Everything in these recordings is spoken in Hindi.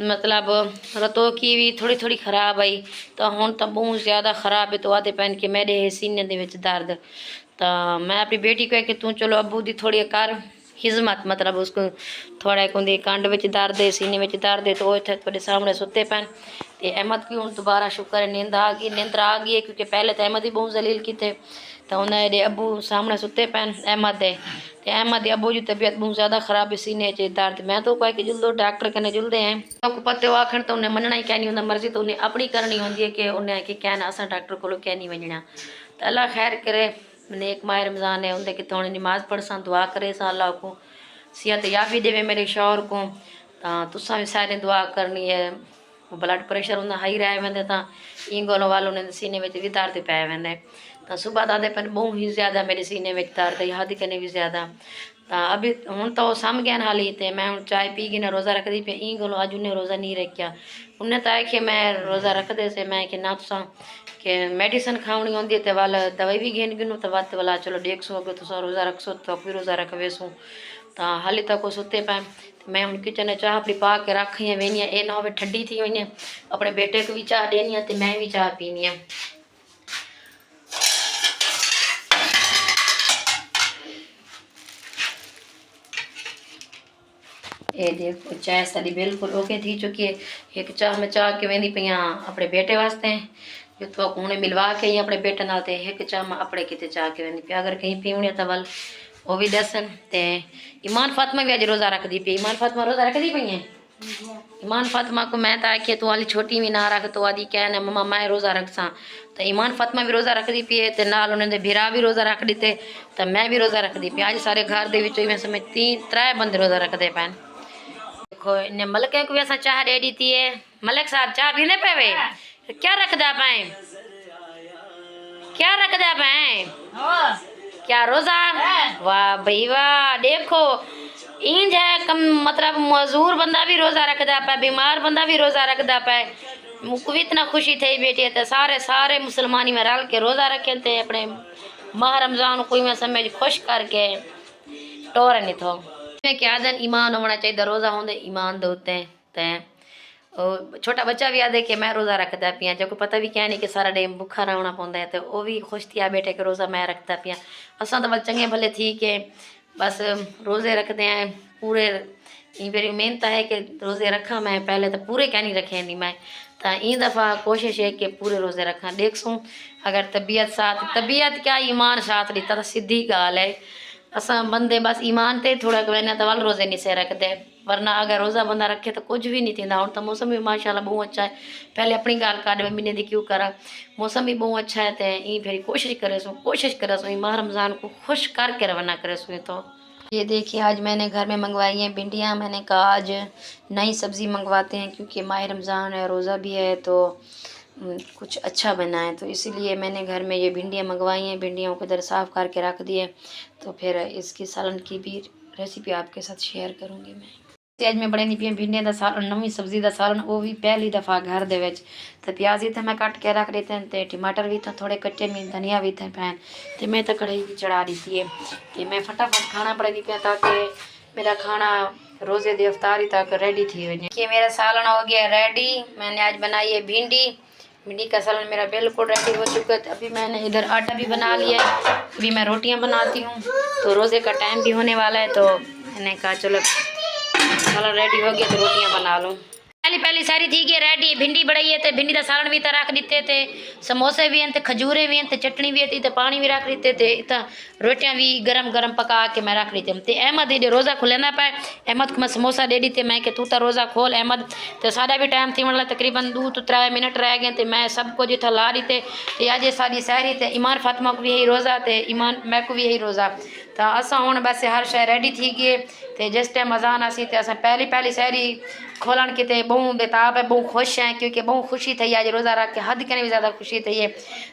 मतलब रतों की भी थोड़ी थोड़ी खराब आई तो हुण तो बहुत ज़्यादा खराब है तो आते पैन के मेरे सीने दे विच दर्द। तो मैं अपनी बेटी को कि तू चलो अबू दी थोड़ी कर खिजमत, मतलब उसको थोड़ा कुंदी कंड विच दर्द है सीने विच दर्द है तो वो इत्थे थोड़े सामने सुते पैन। तो अहमद की हुण दोबारा शुक्र है नींद आ गई, नींद आ गई है क्योंकि पहले तो अहमद ही बहुत जलील किते तो उन्हें अबू सामने सुते पैन अहमद दे। ते अहमद दे अबू की तबीयत बहुत ज़्यादा खराब है, सीने च दर्द। मैं तो कह कि जुल्दो डॉक्टर कने जुलदे हैं तो पत्ते आखण तो उन्हें मनना ही क्या नहीं होंदा, मर्जी तो उन्हें अपनी करनी होंदी है कि उन्हें कि कहना असा डॉक्टर को क्या नहीं वजना। तो अल्लाह खैर करे, नेक माह रमज़ान है उनके कि थोड़ी नमाज पढ़ सा दुआ करे सा अल्लाह को सेहत याबी देवे मेरे शौहर को। तुसा भी सारे दुआ करनी है। ब्लड प्रेशर उन्हें हाई रह वेंदे तो इंगोलों वालों ने सीने में भी दर्द पै वेंदे। तो सुबह दादे पर बहुत ही ज़्यादा मेरे सीने में दर्द है, हद कने भी ज़्यादा। तो अभी हूँ तो सम गया हाली तो मैं हूँ चाय पी गई ना रोज़ा रख दी पे ई गोलो अज उन्हें रोज़ा नहीं रखा। उन्हें तो आखे मैं रोज़ा रख दे से मैं कि ना तुसा कि मेडिसिन खावनी होंगी तो वाल दवाई भी घेन गिनू तो वत वाला चलो देख सो अगर तुसा रोज़ा रखसो तो भी रोज़ा रख वेसू। तो हाली तक वो सुते पाए मैं हूँ किचन चाह अपनी पा के रख ही वेनी ये ना हो ठंडी थी वही अपने बेटे को भी चाह देनी तो मैं भी चाह पीनी है। ये देखो चाय सारी बिल्कुल ओके थी चुकी है। एक चाह में चाह के वेंदी पियाँ अपने बेटे वास्ते जो तो हुणे मिलवा के ही अपने बेटे नाल ते एक चाह में अपने किते चाह के वेंदी पिया। अगर कहीं पीवनी तो वल वो भी दसन। ते ईमान फातिमा भी अज रोज़ा रख दी पी। ईमान फातिमा रोज़ा रख दी पई है। ईमान फातिमा को मैं तो आखिए तू वाली छोटी भी ना रख तो आदि कहने मम्मा मैं रोज़ा रख सा। तो ईमान फातिमा भी रोज़ा रख दी पी है तो नाल उन्होंने भिरा भी रोज़ा रख दिते तो मैं भी रोज़ा रख दी पी। अज सारे घर दे विचों मैं समझ 3 बंदे रोज़ा रखते पैन। देखो इन्हें मलक को भी ऐसा चाह दे दी थी है। मलक साहब चाह पीने पे वे क्या रखदा पाए, क्या रखदा पाए, क्या रोज़ा। वाह भाई वाह, देखो इंज है कम मतलब मजदूर बंदा भी रोज़ा रखदा पाए, बीमार बंदा भी रोज़ा रखदा पाए। मुझको भी इतना खुशी थी बेटी तो सारे सारे मुसलमानी में रल के रोज़ा रखे थे अपने माह रमज़ान कोई मैं समझ खुश करके टोर नहीं थो क्या दिन ईमान होना चाहिए। रोज़ा होंगे ईमान दे उत्ते ते छोटा बच्चा भी आदे कि मैं रोज़ा रखता पिया जो को पता भी क्या नहीं कि सारा डे भुखा रहना पौंदा है तो वो भी खुश थिया बेटे के रोज़ा मैं रखता पिया। असा तो बल चंगे भले थी कि बस रोज़े रखते हैं पूरे। मेरी मेहनत है कि रोज़े रखा मैं पहले तो पूरे क्या नहीं रखे नहीं मैं तो ई दफ़ा कोशिश है कि पूरे रोज़े रखा देखसूँ। अगर तबीयत साथ तबीयत क्या ईमान साथ दी तो सीधी गाल है। असा बंदे बस ईमान ते थोड़ा कहने तो वाल रोज़े नहीं से रखते वरना अगर रोज़ा बंदा रखे तो कुछ भी नहीं थी। हूँ तो मौसम भी माशाल्लाह बहुत अच्छा है। पहले अपनी गाल काट महीने की क्यों करा मौसम भी बहुत अच्छा है तो ई फिर कोशिश करे सो माह रमज़ान को खुश करके रवाना करे सो। तो ये देखिए आज मैंने घर में मंगवाई हैं भिंडियाँ। मैंने कहा आज नई सब्ज़ी मंगवाते हैं क्योंकि माह रमज़ान है रोज़ा भी है तो कुछ अच्छा बना है तो इसीलिए मैंने घर में ये भिंडियाँ मंगवाई हैं। भिंडियों को इधर साफ़ करके रख दिए तो फिर इसकी सालन की भी रेसिपी आपके साथ शेयर करूँगी मैं। आज मैं बड़े नहीं पिया भिंडियाँ का सालन नवी सब्जी का सालन वो भी पहली दफ़ा घर दे विच तो प्याज ही तो मैं कट के रख देते हैं तो टमाटर भी तो थोड़े कच्चे में धनिया भी थे पैन तो मैं तो कढ़ाई भी चढ़ा दी थी कि मैं फटाफट खाना पड़ा नहीं पिया ताकि मेरा खाना रोज़े दी अफ्तारी तक रेडी थी वजे कि मेरा सालन हो गया रेडी। मैंने आज बनाई है भिंडी का सालन मेरा बिल्कुल रेडी हो चुका है। अभी मैंने इधर आटा भी बना लिया है अभी मैं रोटियां बनाती हूँ तो रोज़े का टाइम भी होने वाला है तो मैंने कहा चलो सालन रेडी हो गया तो रोटियां बना लूँ। पहली सारी थी कि रेडी भिंडी बढ़ाई है तो भिंडी का सालन भी तो रख दिते थे समोसे भी हैं तो खजूरें भी हैं तो चटनी भी थी तो पानी भी रख दिते थे तो रोटियां भी गरम गरम पका के मैं रख दी थी। तो अहमद दे रोज़ा खुले ना पाए अहमद को मैं समोसा दे दी थी मैं कि तू तो रोज़ा खोल अहमद तो सारा भी टाइम थी मतलब तकरीबन 2 तो 3 मिनट रह गए तो मैं सबको जितना ला दी थे अज सारी सहरी तो ईमान फातिमा को भी यही रोज़ा तो ईमान मैं को भी यही रोज़ा तो असा हूँ बस हर शय रेडी थी गए तो जिस टाइम अजान असी तो अस पहली सहरी खोलन किते बहुत बेताब है बहुत खुश हैं क्योंकि बहुत खुशी थी आज रोज़ा रख के हद कने भी ज़्यादा खुशी थी है।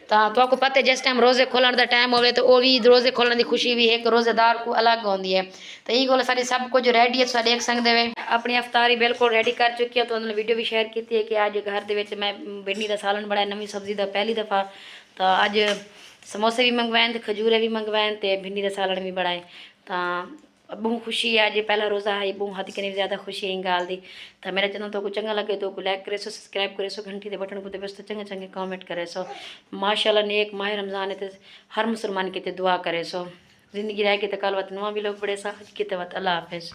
तो आपको पता है जिस टाइम रोज़े खोलन का टाइम होवे तो वो भी रोज़े खोलने की खुशी भी एक रोज़ेदार को अलग होती है। तो यही गल सारी सब कुछ रेडी है देख सकते हुए अपनी अफ्तारी बिल्कुल रेडी कर चुकी है तो उन्होंने वीडियो भी शेयर की है कि आज घर के मैं भिंडी का सालन बनाया नवी सब्जी का पहली दफ़ा तो अज समोसे भी मंगवाए थे खजूरे भी मंगवाए तो भिंडी का सालन भी बनाए तो बहुत खुशी है अज पहला रोज़ा है, बहुत हद कने ज़्यादा खुशी है गाल दी। तो मेरा चैनल तो चंगा लगे तो लाइक करे सो, सब्सक्राइब करे सो, घंटी के बटन को दबे सो, चंगे चंगे कमेंट करे सो। माशाल्लाह नेक माह रमज़ान है तो हर मुसलमान की दुआ करे सो। ज़िंदगी रह के तो कल वत नवा भी लोग बड़े सा की तो वत। अल्लाह हाफिज़।